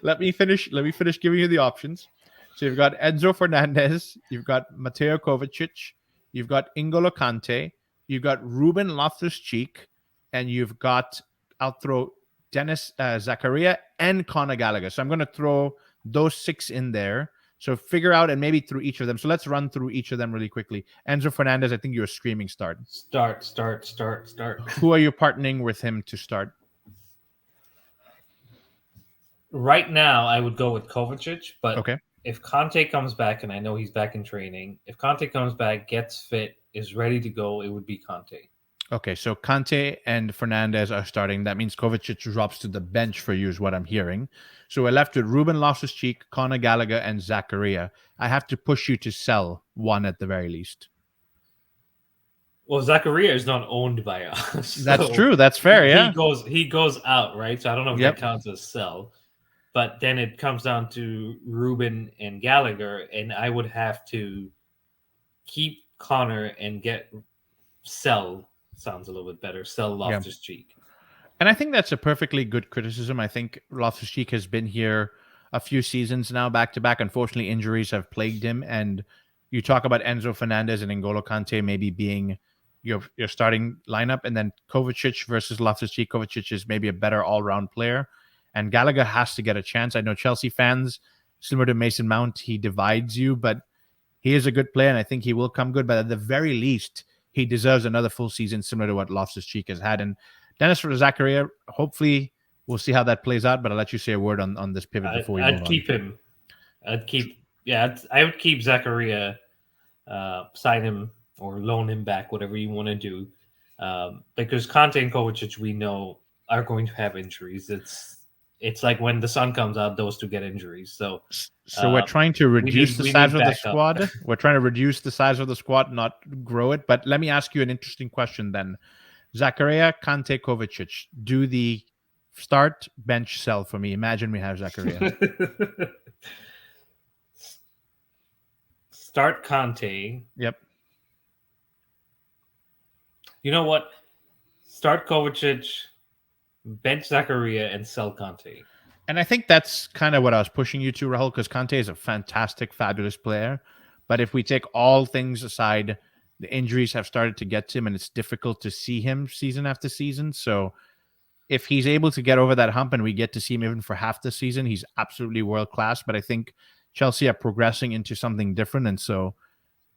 S1: Let me finish giving you the options. So you've got Enzo Fernandez, you've got Mateo Kovacic, you've got N'Golo Kante, you've got Ruben Loftus-Cheek, and you've got, I'll throw Dennis Zakaria and Conor Gallagher. So I'm going to throw those 6 in there. So figure out and maybe through each of them. So let's run through each of them really quickly. Enzo Fernandez, I think you're screaming start.
S2: Start.
S1: Who are you partnering with him to start?
S2: Right now, I would go with Kovacic, but
S1: Okay.
S2: if Conte comes back, and I know he's back in training, if Conte comes back, gets fit, is ready to go, it would be Conte.
S1: Okay, so Kante and Fernandez are starting. That means Kovacic drops to the bench for you, is what I'm hearing. So we're left with Ruben Loftus-Cheek, Conor Gallagher, and Zakaria. I have to push you to sell one at the very least.
S2: Well, Zakaria is not owned by us.
S1: That's true. That's fair. Yeah.
S2: He goes out, right? So I don't know if
S1: Yep.
S2: that counts as sell. But then it comes down to Ruben and Gallagher, and I would have to keep Connor and get sell. Sounds a little bit better. Sell Loftus Cheek.
S1: And I think that's a perfectly good criticism. I think Loftus-Cheek has been here a few seasons now, back to back. Unfortunately, injuries have plagued him. And you talk about Enzo Fernandez and N'Golo Kante maybe being your starting lineup, and then Kovacic versus Loftus-Cheek. Kovacic is maybe a better all-round player, and Gallagher has to get a chance. I know Chelsea fans, similar to Mason Mount, he divides you, but he is a good player, and I think he will come good. But at the very least, he deserves another full season similar to what Loftus-Cheek has had. And Dennis for Zakaria, hopefully we'll see how that plays out, but I'll let you say a word on this pivot before we move on.
S2: I'd keep him. I would keep Zakaria, sign him or loan him back, whatever you want to do. Because Conte and Kovacic, we know, are going to have injuries. It's like when the sun comes out, those two get injuries. So
S1: we're trying to reduce the size of the squad.
S2: Up.
S1: We're trying to reduce the size of the squad, not grow it. But let me ask you an interesting question then. Zakaria, Kante, Kovacic, do the start, bench, sell for me. Imagine we have Zakaria.
S2: Start Kante.
S1: Yep.
S2: You know what? Start Kovacic, bench Zakaria, and sell Kante.
S1: And I think that's kind of what I was pushing you to, Rahul, because Kante is a fantastic, fabulous player. But if we take all things aside, the injuries have started to get to him, and it's difficult to see him season after season. So if he's able to get over that hump and we get to see him even for half the season, he's absolutely world-class. But I think Chelsea are progressing into something different, and so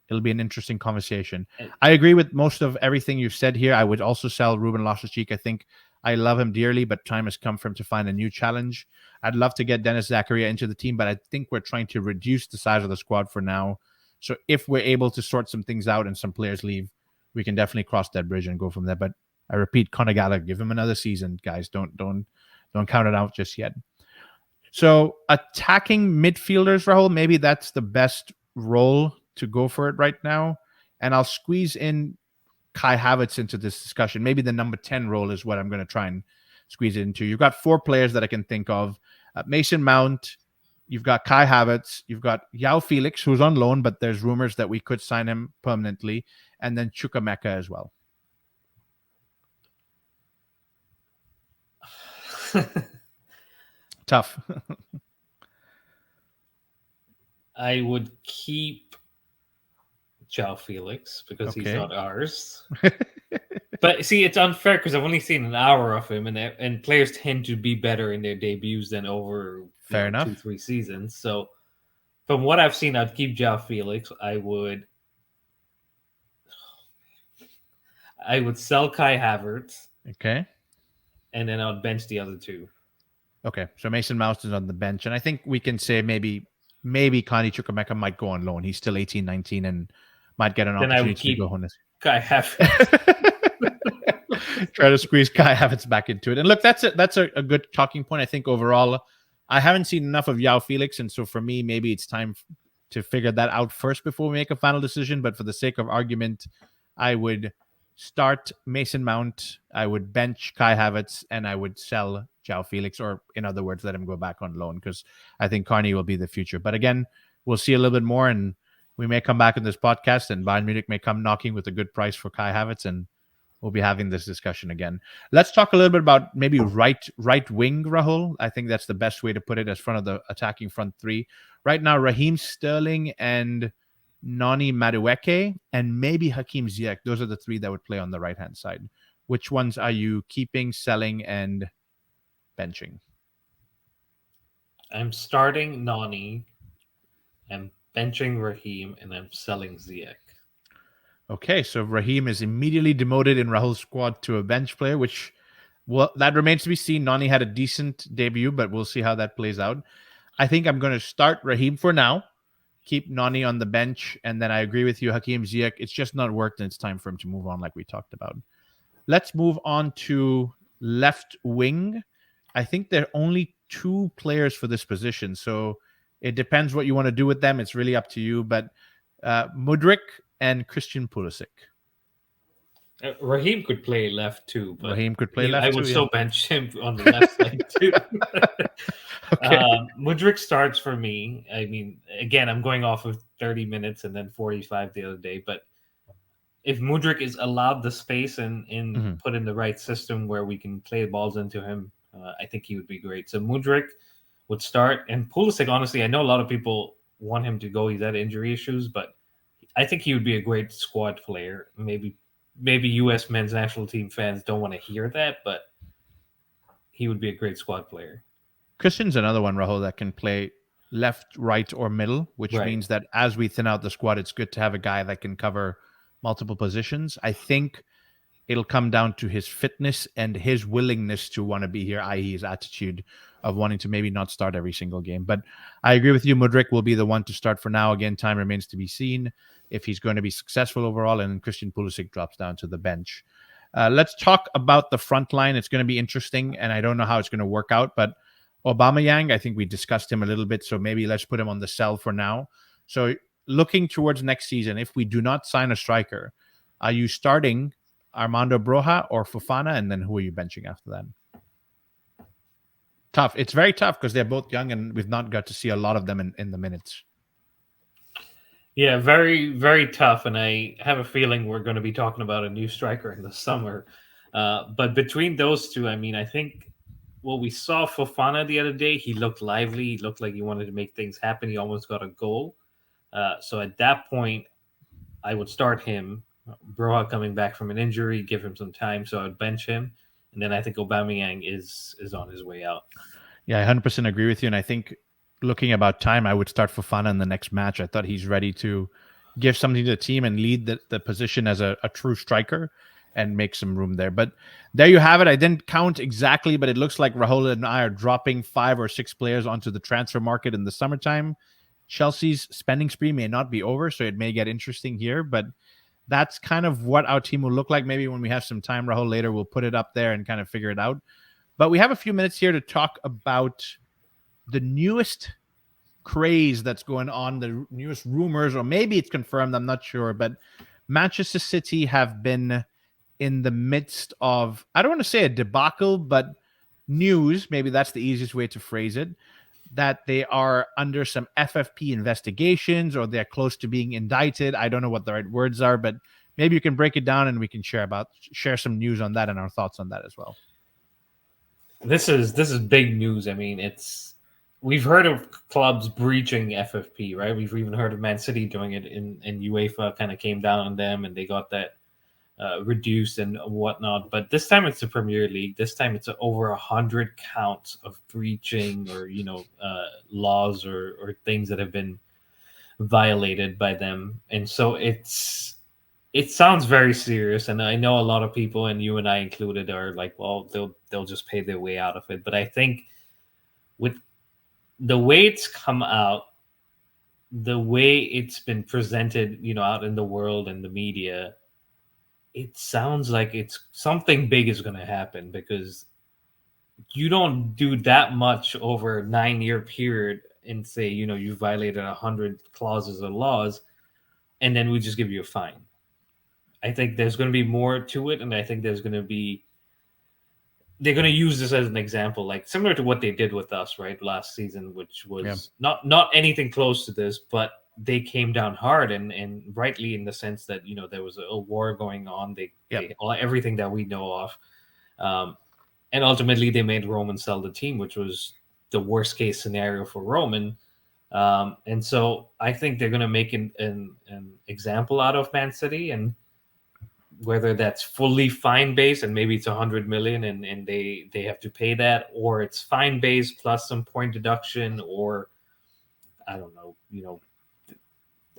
S1: it'll be an interesting conversation. I agree with most of everything you've said here. I would also sell Ruben Loftus-Cheek. I think I love him dearly, but time has come for him to find a new challenge. I'd love to get Dennis Zakaria into the team, but I think we're trying to reduce the size of the squad for now. So if we're able to sort some things out and some players leave, we can definitely cross that bridge and go from there. But I repeat, Conor Gallagher, give him another season, guys. Don't count it out just yet. So attacking midfielders, Rahul, maybe that's the best role to go for it right now. And I'll squeeze in Kai Havertz into this discussion. Maybe the number 10 role is what I'm going to try and squeeze it into. You've got 4 players that I can think of. Mason Mount, you've got Kai Havertz, you've got João Felix, who's on loan, but there's rumors that we could sign him permanently, and then Chukwuemeka as well. Tough.
S2: I would keep João Felix because he's not ours. But see, it's unfair because I've only seen an hour of him, and players tend to be better in their debuts than over
S1: fair enough
S2: 2-3 seasons. So from what I've seen, I'd keep João Felix. I would sell Kai Havertz.
S1: Okay.
S2: And then I would bench the other 2.
S1: Okay. So Mason Mount is on the bench, and I think we can say maybe Connie Chukwuemeka might go on loan. He's still 18, 19 and might get an opportunity to go on this.
S2: Kai Havertz.
S1: Try to squeeze Kai Havertz back into it. And look, that's a good talking point. I think overall, I haven't seen enough of João Felix. And so for me, maybe it's time to figure that out first before we make a final decision. But for the sake of argument, I would start Mason Mount, I would bench Kai Havertz, and I would sell João Felix, or in other words, let him go back on loan, because I think Carney will be the future. But again, we'll see a little bit more, and we may come back in this podcast, and Bayern Munich may come knocking with a good price for Kai Havertz, and we'll be having this discussion again. Let's talk a little bit about maybe right wing, Rahul. I think that's the best way to put it, as front of the attacking front 3. Right now, Raheem Sterling and Noni Madueke, and maybe Hakim Ziyech. Those are the 3 that would play on the right-hand side. Which ones are you keeping, selling, and benching?
S2: I'm starting Nani, I'm benching Raheem, and I'm selling Ziyech.
S1: Okay, so Raheem is immediately demoted in Rahul's squad to a bench player, which, well, that remains to be seen. Nani had a decent debut, but we'll see how that plays out. I think I'm going to start Raheem for now, keep Nani on the bench, and then I agree with you, Hakeem Ziyech. It's just not worked, and it's time for him to move on, like we talked about. Let's move on to left wing. I think there are only two players for this position, so it depends what you want to do with them. It's really up to you. But Mudrik and Christian Pulisic.
S2: Raheem could play left too, but
S1: Raheem could play left
S2: I
S1: too,
S2: would
S1: yeah.
S2: still bench him on the left side too.
S1: Okay.
S2: Mudrik starts for me. I mean, again, I'm going off of 30 minutes and then 45 the other day, but if Mudrik is allowed the space and
S1: Mhm.
S2: put in the right system where we can play balls into him, I think he would be great. So Mudrik would start, and Pulisic. Honestly, I know a lot of people want him to go. He's had injury issues, but I think he would be a great squad player. Maybe U.S. men's national team fans don't want to hear that, but he would be a great squad player.
S1: Christian's another one, Rahul, that can play left, right, or middle, which
S2: Right.
S1: means that as we thin out the squad, it's good to have a guy that can cover multiple positions. I think it'll come down to his fitness and his willingness to want to be here, i.e., his attitude of wanting to maybe not start every single game. But I agree with you. Mudrik will be the one to start for now. Again, time remains to be seen if he's going to be successful overall, and Christian Pulisic drops down to the bench. Let's talk about the front line. It's going to be interesting, and I don't know how it's going to work out, but Aubameyang, I think we discussed him a little bit, so maybe let's put him on the sell for now. So looking towards next season, if we do not sign a striker, are you starting Armando Broja or Fofana, and then who are you benching after that? Tough. It's very tough because they're both young, and we've not got to see a lot of them in the minutes.
S2: Yeah, very, very tough. And I have a feeling we're going to be talking about a new striker in the summer. But between those two, I mean, I think what we saw Fofana the other day, he looked lively. He looked like he wanted to make things happen. He almost got a goal. So at that point, I would start him. Broha coming back from an injury, give him some time. So I would bench him. And then I think Aubameyang is on his way out.
S1: Yeah, I 100% agree with you. And I think looking about time, I would start Fofana in the next match. I thought he's ready to give something to the team and lead the position as a true striker and make some room there. But there you have it. I didn't count exactly, but it looks like Rahul and I are dropping 5 or 6 players onto the transfer market in the summertime. Chelsea's spending spree may not be over, so it may get interesting here, but that's kind of what our team will look like. Maybe when we have some time, Rahul, later, we'll put it up there and kind of figure it out. But we have a few minutes here to talk about the newest craze that's going on, the newest rumors, or maybe it's confirmed, I'm not sure, but Manchester City have been in the midst of, I don't want to say a debacle, but news, maybe that's the easiest way to phrase it, that they are under some FFP investigations or they're close to being indicted. I don't know what the right words are, but maybe you can break it down and we can share some news on that and our thoughts on that as well.
S2: This is big news. I mean, it's we've heard of clubs breaching FFP, right? We've even heard of Man City doing it, in UEFA kind of came down on them, and they got that reduced and whatnot. But this time it's the Premier League. This time it's over 100 counts of breaching or laws or things that have been violated by them, and so it sounds very serious, and I know a lot of people, and you and I included, are like, well, they'll just pay their way out of it. But I think with the way it's come out, the way it's been presented, out in the world and the media, it sounds like it's something big is going to happen, because you don't do that much over a 9-year period and say, you violated 100 clauses or laws, and then we just give you a fine. I think there's going to be more to it, and I think they're going to use this as an example, like similar to what they did with us, right, last season, which was not anything close to this, but they came down hard, and rightly, in the sense that there was a war going on. They everything that we know of, and ultimately they made Roman sell the team, which was the worst case scenario for Roman. And so I think they're going to make an example out of Man City, and whether that's fully fine based and maybe it's 100 million and they have to pay that, or it's fine based plus some point deduction, or I don't know,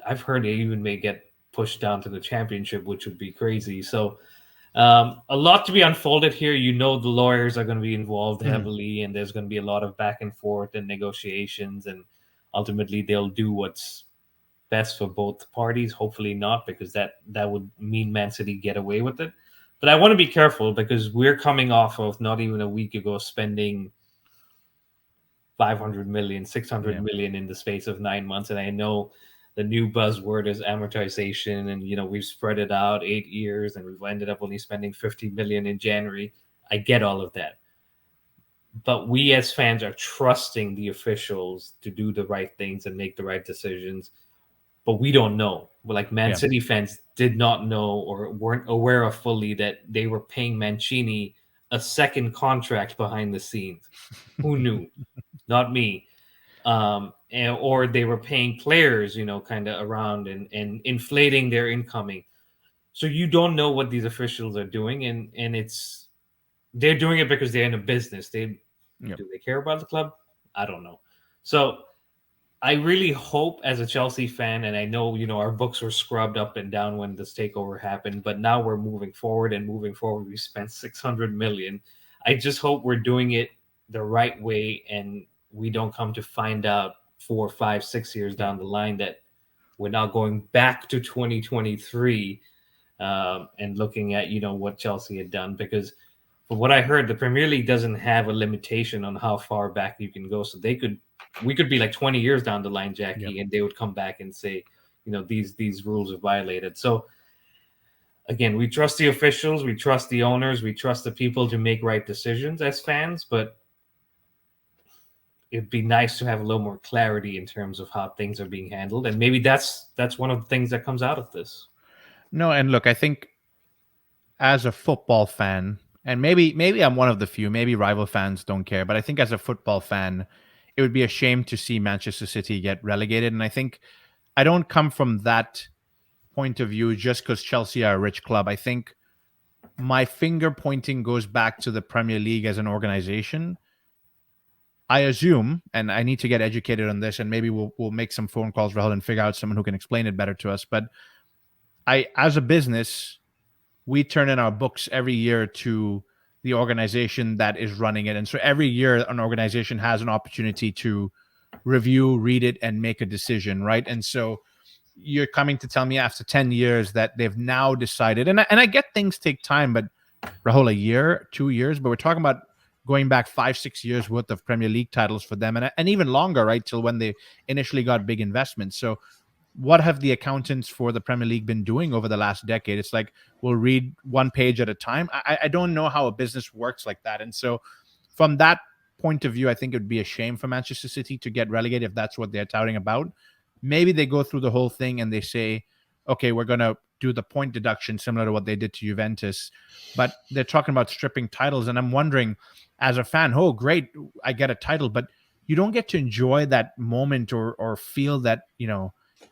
S2: I've heard they even may get pushed down to the championship, which would be crazy. So a lot to be unfolded here. The lawyers are going to be involved
S1: Hmm.
S2: heavily, and there's going to be a lot of back and forth and negotiations, and ultimately they'll do what's best for both parties. Hopefully not, because that would mean Man City get away with it. But I want to be careful because we're coming off of not even a week ago spending 500 million, six hundred
S1: Yeah.
S2: million in the space of 9 months. And I know the new buzzword is amortization, and we've spread it out 8 years, and we've ended up only spending 50 million in January. I get all of that, but we as fans are trusting the officials to do the right things and make the right decisions. But we don't know. Like Man
S1: Yeah.
S2: City fans did not know or weren't aware of fully that they were paying Mancini a second contract behind the scenes. Who knew? Not me. Or they were paying players, kind of around and inflating their incoming. So you don't know what these officials are doing, and they're doing it because they're in a business.
S1: Yep.
S2: Do they care about the club? I don't know. So I really hope, as a Chelsea fan, and I know our books were scrubbed up and down when this takeover happened, but now we're moving forward, and moving forward, we spent 600 million. I just hope we're doing it the right way, and we don't come to find out 4, 5, 6 years
S1: Yeah.
S2: down the line that we're now going back to 2023 and looking at what Chelsea had done, because from what I heard, the Premier League doesn't have a limitation on how far back you can go. So we could be like 20 years down the line,
S1: Yep.
S2: Jackie, and they would come back and say, these rules are violated. So again, we trust the officials, we trust the owners, we trust the people to make right decisions as fans, but it'd be nice to have a little more clarity in terms of how things are being handled, and maybe that's one of the things that comes out of this.
S1: No, and look, I think as a football fan, and maybe I'm one of the few, maybe rival fans don't care, but I think as a football fan, it would be a shame to see Manchester City get relegated. And I think I don't come from that point of view just because Chelsea are a rich club. I think my finger pointing goes back to the Premier League as an organization. I assume, and I need to get educated on this, and maybe we'll make some phone calls, Rahul, and figure out someone who can explain it better to us. But as a business, we turn in our books every year to the organization that is running it. And so every year an organization has an opportunity to review, read it, and make a decision, right? And so you're coming to tell me after 10 years that they've now decided, and I get things take time, but Rahul, a year, 2 years, but we're talking about going back 5, 6 years worth of Premier League titles for them, and even longer, right? Till when they initially got big investments. So what have the accountants for the Premier League been doing over the last decade? It's like we'll read one page at a time. I don't know how a business works like that. And so from that point of view, I think it would be a shame for Manchester City to get relegated if that's what they're touting about. Maybe they go through the whole thing and they say, okay, we're going to do the point deduction similar to what they did to Juventus. But they're talking about stripping titles. And I'm wondering, as a fan, oh, great, I get a title. But you don't get to enjoy that moment or feel that,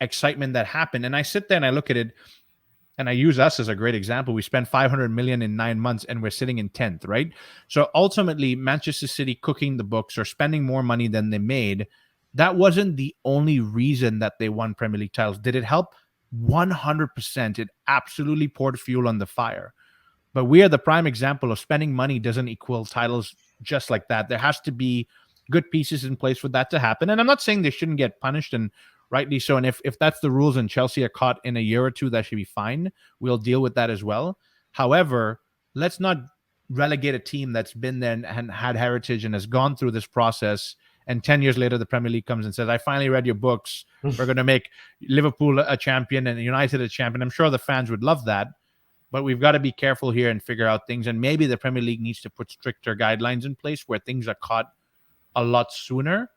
S1: excitement that happened. And I sit there and I look at it and I use us as a great example. We spent 500 million in 9 months and we're sitting in 10th, right? So ultimately, Manchester City cooking the books or spending more money than they made, that wasn't the only reason that they won Premier League titles. Did it help? 100%. It absolutely poured fuel on the fire. But we are the prime example of spending money doesn't equal titles just like that. There has to be good pieces in place for that to happen. And I'm not saying they shouldn't get punished, and rightly so. And if that's the rules and Chelsea are caught in a year or two, that should be fine. We'll deal with that as well. However, let's not relegate a team that's been there and had heritage and has gone through this process. And 10 years later, the Premier League comes and says, I finally read your books. We're going to make Liverpool a champion and United a champion. I'm sure the fans would love that. But we've got to be careful here and figure out things. And maybe the Premier League needs to put stricter guidelines in place where things are caught a lot sooner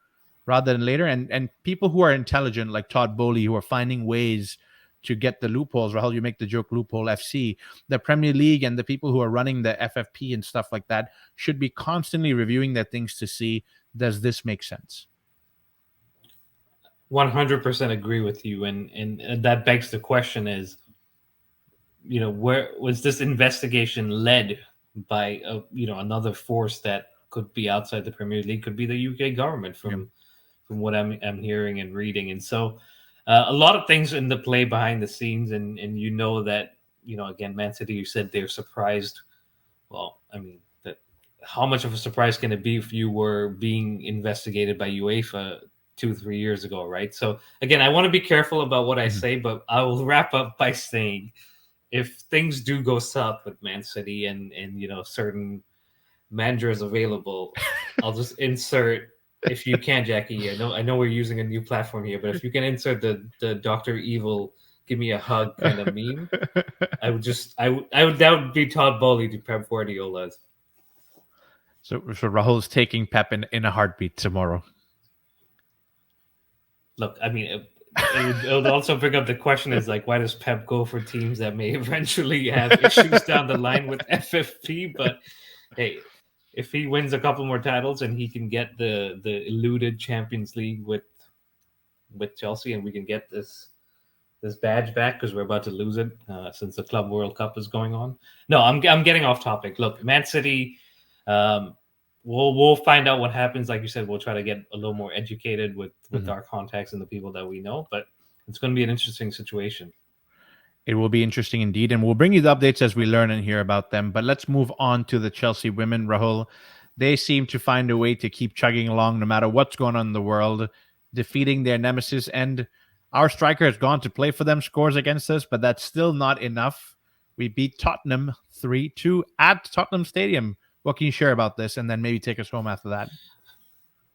S1: rather than later. And people who are intelligent, like Todd Bowley, who are finding ways to get the loopholes. Rahul, you make the joke loophole FC. The Premier League and the people who are running the FFP and stuff like that should be constantly reviewing their things to see, does this make sense?
S2: 100% agree with you, and that begs the question: is where was this investigation led by another force that could be outside the Premier League, could be the UK government
S1: Yeah.
S2: from what I'm hearing and reading. And so a lot of things in the play behind the scenes, and that again, Man City, you said they're surprised. Well, I mean, that how much of a surprise can it be if you were being investigated by UEFA 2-3 years ago, right? So again, I want to be careful about what I
S1: Mhm.
S2: say, but I will wrap up by saying, if things do go south with Man City and certain managers available, I'll just insert, if you can, Jackie. I know we're using a new platform here, but if you can insert the Doctor Evil give me a hug kind of meme, I would that would be Todd Bowley to Pep Guardiola's.
S1: So Rahul's taking Pep in a heartbeat tomorrow.
S2: Look, I mean, it would also bring up the question is like, why does Pep go for teams that may eventually have issues down the line with FFP? But hey, if he wins a couple more titles and he can get the eluded Champions League with Chelsea, and we can get this badge back because we're about to lose it since the Club World Cup is going on. No, I'm getting off topic. Look, Man City. Um, we'll find out what happens. Like you said, we'll try to get a little more educated with
S1: Mhm.
S2: our contacts and the people that we know. But it's going to be an interesting situation.
S1: It will be interesting indeed, and we'll bring you the updates as we learn and hear about them. But let's move on to the Chelsea women, Rahul. They seem to find a way to keep chugging along no matter what's going on in the world, defeating their nemesis. And our striker has gone to play for them, scores against us, but that's still not enough. We beat Tottenham 3-2 at Tottenham Stadium. What can you share about this? And then maybe take us home after that.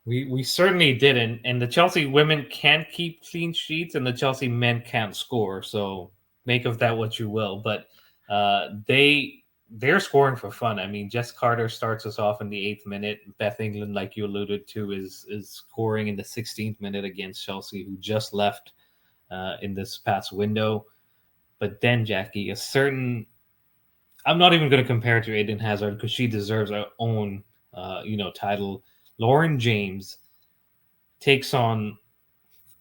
S2: We certainly didn't, and the Chelsea women can't keep clean sheets, and the Chelsea men can't score. So make of that what you will. But they're scoring for fun. I mean, Jess Carter starts us off in the 8th minute. Beth England, like you alluded to, is scoring in the 16th minute against Chelsea, who just left in this past window. But then, Jackie, a certain, I'm not even going to compare it to Aiden Hazard because she deserves her own title. Lauren James takes on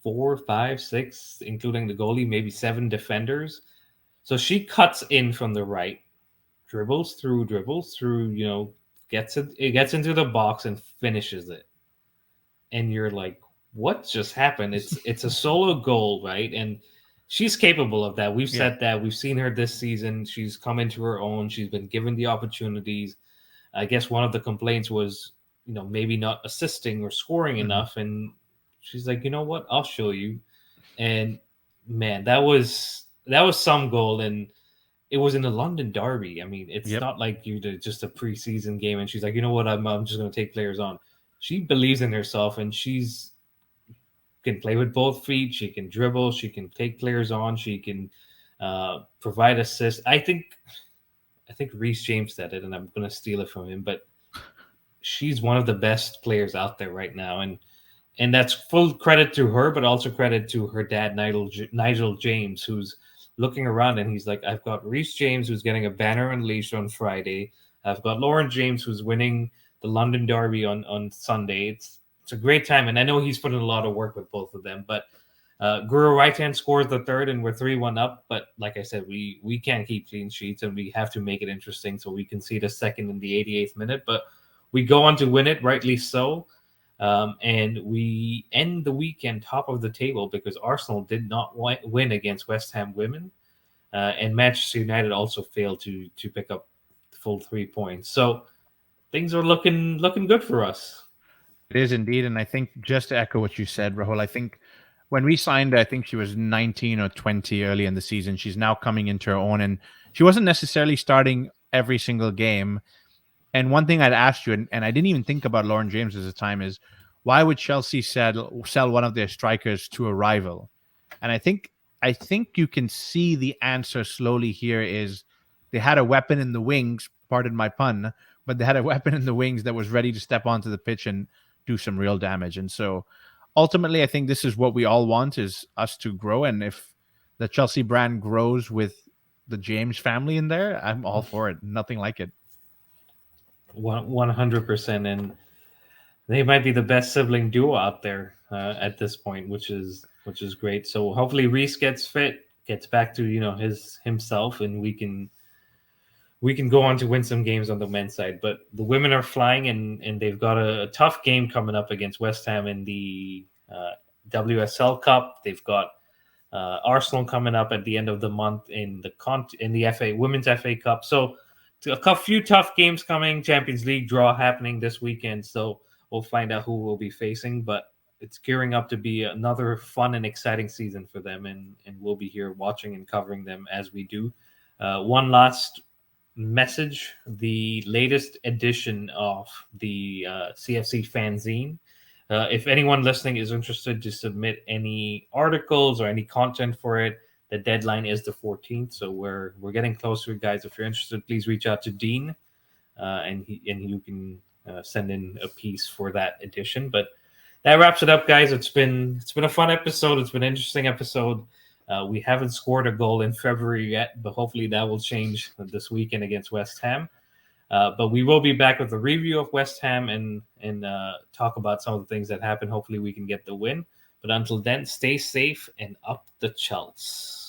S2: 4, 5, 6, including the goalie, maybe 7 defenders. So she cuts in from the right, dribbles through, gets into the box and finishes it. And you're like, what just happened? It's a solo goal, right? And she's capable of that. We've
S1: Yeah.
S2: said that. We've seen her this season. She's come into her own. She's been given the opportunities. I guess one of the complaints was, maybe not assisting or scoring
S1: Mhm.
S2: enough. And she's like, you know what? I'll show you. And man, that was some goal, and it was in the London Derby. I mean, it's
S1: Yep.
S2: not like you did just a preseason game. And she's like, you know what? I'm just going to take players on. She believes in herself, and she's can play with both feet. She can dribble. She can take players on. She can provide assists. I think Reece James said it, and I'm going to steal it from him. But she's one of the best players out there right now, and that's full credit to her, but also credit to her dad, Nigel James, who's looking around and he's like, I've got Reece James, who's getting a banner unleashed on Friday. I've got Lauren James, who's winning the London Derby on Sunday. It's a great time, and I know he's put in a lot of work with both of them. But Guru right hand scores the third, and we're 3-1 up. But like I said, we can't keep clean sheets, and we have to make it interesting so we can see the second in the 88th minute. But we go on to win it, rightly so. And we end the weekend top of the table because Arsenal did not win against West Ham women, and Manchester United also failed to pick up the full 3 points. So things are looking good for us.
S1: It is indeed. And I think just to echo what you said, Rahul, I think when we signed her, I think she was 19 or 20 early in the season. She's now coming into her own, and she wasn't necessarily starting every single game. And one thing I'd asked you, and I didn't even think about Lauren James at the time, is why would Chelsea sell one of their strikers to a rival? And I think you can see the answer slowly here is they had a weapon in the wings, pardon my pun, but they had a weapon in the wings that was ready to step onto the pitch and do some real damage. And so ultimately I think this is what we all want, is us to grow. And if the Chelsea brand grows with the James family in there, I'm all for it. Nothing like it.
S2: 100%, and they might be the best sibling duo out there at this point, which is great. So hopefully Reece gets fit. gets back to himself, and we can go on to win some games on the men's side. But the women are flying, and they've got a tough game coming up against West Ham in the WSL Cup. They've got Arsenal coming up at the end of the month in the FA Women's FA Cup. So a few tough games coming. Champions League draw happening this weekend. So we'll find out who we'll be facing. But it's gearing up to be another fun and exciting season for them, and we'll be here watching and covering them as we do. One last message: the latest edition of the CFC fanzine. If anyone listening is interested to submit any articles or any content for it, the deadline is the 14th. So we're getting closer, guys. If you're interested, please reach out to Dean, and you can send in a piece for that edition. But that wraps it up, guys. It's been a fun episode. It's been an interesting episode. We haven't scored a goal in February yet, but hopefully that will change this weekend against West Ham. But we will be back with a review of West Ham and talk about some of the things that happened. Hopefully we can get the win. But until then, stay safe and up the Chels.